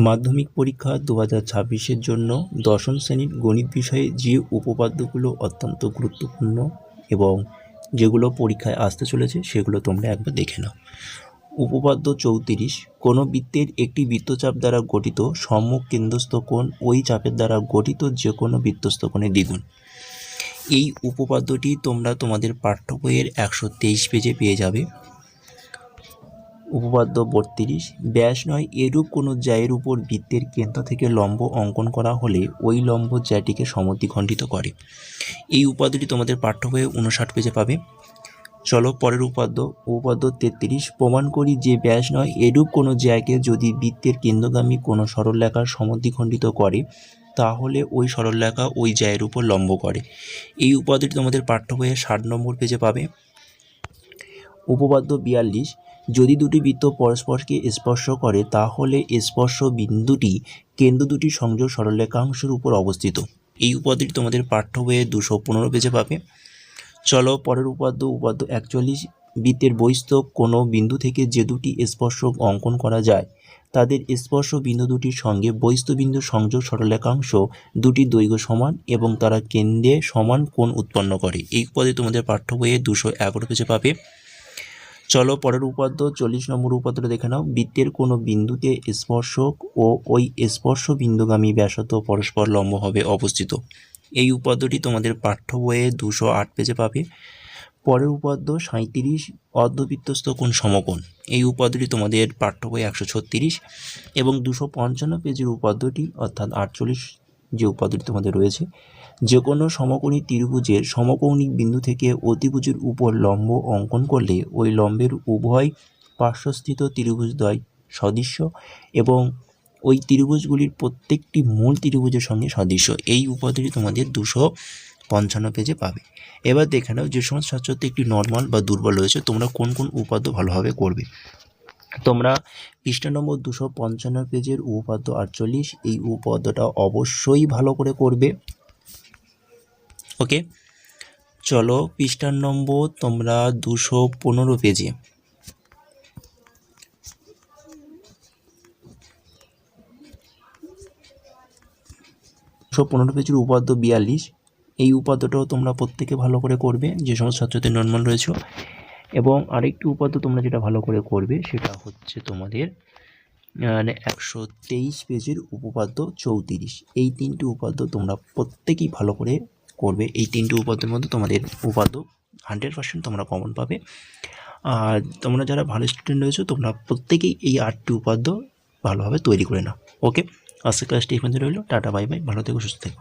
মাধ্যমিক পরীক্ষা 2026-এর জন্য দশম শ্রেণীর গণিত বিষয়ে যে উপপাদ্যগুলো অত্যন্ত গুরুত্বপূর্ণ এবং যেগুলো পরীক্ষায় আসতে চলেছে সেগুলো তোমরা একবার দেখে নাও। উপপাদ্য 34, কোনো বৃত্তের একটি বৃত্তচাপ দ্বারা গঠিত সম্মুখ কেন্দ্রস্থ কোণ ওই চাপের দ্বারা গঠিত যে কোনো বৃত্তস্থ কোণের দ্বিগুণ। এই উপপাদ্যটি তোমরা তোমাদের পাঠ্য বইয়ের 123 পেজে পেয়ে যাবে। উপপাদ্য 32, ব্যাস নয় এরূপ কোনো জ্যায়ের উপর বৃত্তের কেন্দ্র থেকে লম্ব অঙ্কন করা হলে ওই লম্ব জ্যাটিকে সমদ্বিখণ্ডিত করে। এই উপাদ্যটি তোমাদের পাঠ্য বইয়ে 59 পেজে পাবে। চলো পরের উপপাদ্য 33, প্রমাণ করি যে ব্যাস নয় এরূপ কোনো জ্যাকে যদি বৃত্তের কেন্দ্রগামী কোনো সরলরেখা সমদ্বিখণ্ডিত করে তাহলে ওই সরলরেখা ওই জ্যায়ের উপর লম্ব করে। এই উপাদ্যটি তোমাদের পাঠ্য বইয়ে 60 নম্বর পেজে পাবে। উপপাদ্য 42, যদি দুটি বৃত্ত পরস্পরকে স্পর্শ করে তাহলে স্পর্শ বিন্দুটি কেন্দ্র দুটি সংযোগ সরলরেখাংশের উপর অবস্থিত। এই উপাদ্যটি তোমাদের পাঠ্য বইয়ে 215 পেজে পাবে। চলো পরের উপপাদ্য 41, বৃত্তের বহিস্থ কোনো বিন্দু থেকে যে দুটি স্পর্শক অঙ্কন করা যায় তাদের স্পর্শ বিন্দু দুটির সঙ্গে বহিস্থ বিন্দুর সংযোগ সরলরেখাংশ দুটির দৈর্ঘ্য সমান এবং তারা কেন্দ্রে সমান কোণ উৎপন্ন করে। এই উপাদ্য তোমাদের পাঠ্য বইয়ে 211 পেজে পাবে। চলো পরের উপপাদ্য 40 নম্বর উপপাদ্যটা দেখে নাও। বৃত্তের কোনো বিন্দুতে স্পর্শক ও ওই স্পর্শ বিন্দুগামী ব্যাসার্ধ পরস্পর লম্বভাবে অবস্থিত। এই উপপাদ্যটি তোমাদের পাঠ্য বইয়ে 208 পেজে পাবে। পরের উপপাদ্য 37, অর্ধবৃত্তস্থ কোণ সমকোণ। এই উপপাদ্যটি তোমাদের পাঠ্য বই 136 এবং 255 পেজের উপপাদ্যটি অর্থাৎ 48 যে উপপাদ্যটি তোমাদের রয়েছে, যে কোনো সমকোণী ত্রিভুজের সমকৌণিক বিন্দু থেকে অতিভুজের উপর লম্ব অঙ্কন করলে ওই লম্বের উভয় পার্শ্বস্থিত ত্রিভুজদ্বয় সদৃশ্য এবং ওই ত্রিভুজগুলির প্রত্যেকটি মূল ত্রিভুজের সঙ্গে সদৃশ্য। এই উপপাদ্যটি তোমাদের 255 পেজে পাবে। এবার দেখে নাও যে সমস্ত ছাত্রদের একটি নর্মাল বা দুর্বল রয়েছে তোমরা কোন কোন উপপাদ্য ভালোভাবে করবে। তোমরা পৃষ্ঠা নম্বর 255 পেজের উপপাদ্য 48 এই উপপাদ্যটা অবশ্যই ভালো করে করবে। ওকে, চলো পৃষ্ঠা নম্বর তোমরা 215 পেজে 215 পেজের উপপাদ্য 42 এই উপপাদ্যটাও তোমরা প্রত্যেকে ভালো করে করবে যে সমস্ত ছাত্রদের নর্মাল রয়েছে। এবং আরেকটি উপপাদ্য তোমরা যেটা ভালো করে করবে সেটা হচ্ছে তোমাদের 123 পেজের উপপাদ্য 34। এই তিনটি উপপাদ্য তোমরা প্রত্যেকেই ভালো করে করবে। এই তিনটি উপপাদ্যের মধ্যে তোমাদের উপপাদ্য 100% তোমরা কমন পাবে। আর তোমরা যারা ভালো স্টুডেন্ট রয়েছে তোমরা প্রত্যেকেই এই 8টি উপপাদ্য ভালোভাবে তৈরি করে নাও। ওকে, আজকের ক্লাসটি এই পর্যন্ত রইল। টাটা, বাই বাই, ভালো থেকো, সুস্থ থেকো।